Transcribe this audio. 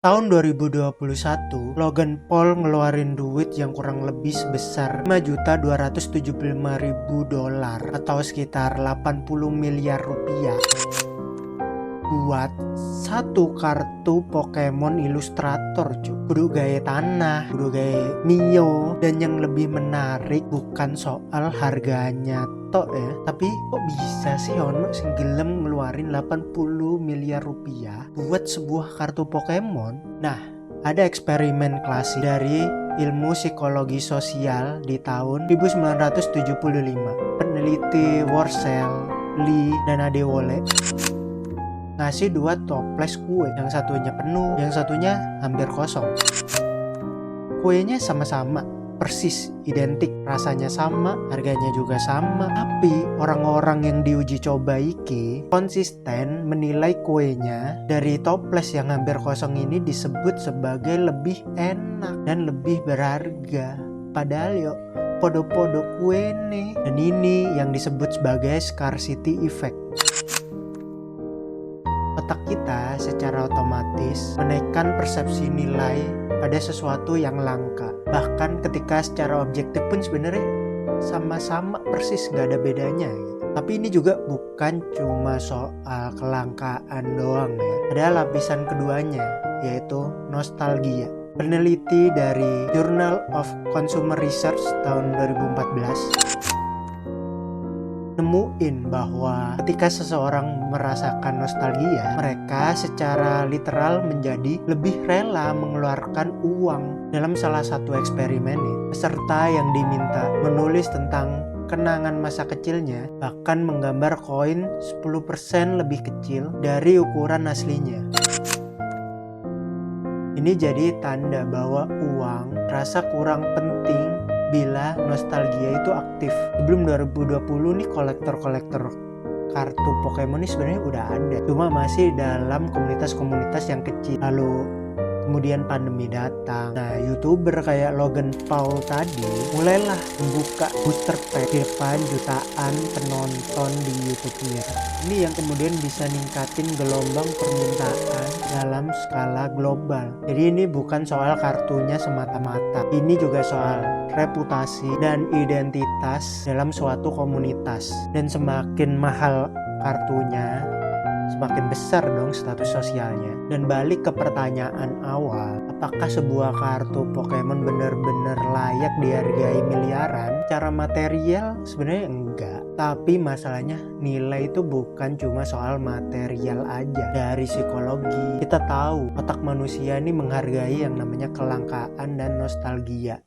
Tahun 2021, Logan Paul ngeluarin duit yang kurang lebih sebesar $5.275.000 atau sekitar 80 miliar rupiah buat satu kartu Pokemon Illustrator cuy. Kudu gaya tanah, kudu gaya Mio. Dan yang lebih menarik bukan soal harganya tok ya, tapi kok bisa sih ono sing gelem ngeluarin 80 miliar rupiah buat sebuah kartu Pokemon. Nah, ada eksperimen klasik dari ilmu psikologi sosial di tahun 1975. Peneliti Worcel, Lee, dan Adewole ngasih dua toples kue, yang satunya penuh, yang satunya hampir kosong. Kuenya sama-sama, persis, identik, rasanya sama, harganya juga sama. Tapi orang-orang yang diuji coba iki konsisten menilai kuenya dari toples yang hampir kosong ini disebut sebagai lebih enak dan lebih berharga. Padahal yo podo-podo kue nih. Dan ini yang disebut sebagai scarcity effect. Otak kita secara otomatis menaikkan persepsi nilai pada sesuatu yang langka. Bahkan ketika secara objektif pun sebenarnya sama-sama persis, gak ada bedanya gitu. Tapi ini juga bukan cuma soal kelangkaan doang ya. Ada lapisan keduanya, yaitu nostalgia. Peneliti dari Journal of Consumer Research tahun 2014 nemuin bahwa ketika seseorang merasakan nostalgia, mereka secara literal menjadi lebih rela mengeluarkan uang. Dalam salah satu eksperimen ini, peserta yang diminta menulis tentang kenangan masa kecilnya bahkan menggambar koin 10% lebih kecil dari ukuran aslinya. Ini jadi tanda bahwa uang terasa kurang penting bila nostalgia itu aktif. Sebelum 2020 nih kolektor-kolektor kartu Pokemon ini sebenarnya udah ada, cuma masih dalam komunitas-komunitas yang kecil. Lalu kemudian pandemi datang. Nah, YouTuber kayak Logan Paul tadi mulailah membuka booster pack di depan jutaan penonton di YouTube-nya. Ini yang kemudian bisa ningkatin gelombang permintaan dalam skala global. Jadi ini bukan soal kartunya semata-mata. Ini juga soal reputasi dan identitas dalam suatu komunitas. Dan semakin mahal kartunya, semakin besar dong status sosialnya. Dan balik ke pertanyaan awal, apakah sebuah kartu Pokemon benar-benar layak dihargai miliaran? Secara material sebenarnya enggak. Tapi masalahnya nilai itu bukan cuma soal material aja. Dari psikologi kita tahu otak manusia ini menghargai yang namanya kelangkaan dan nostalgia.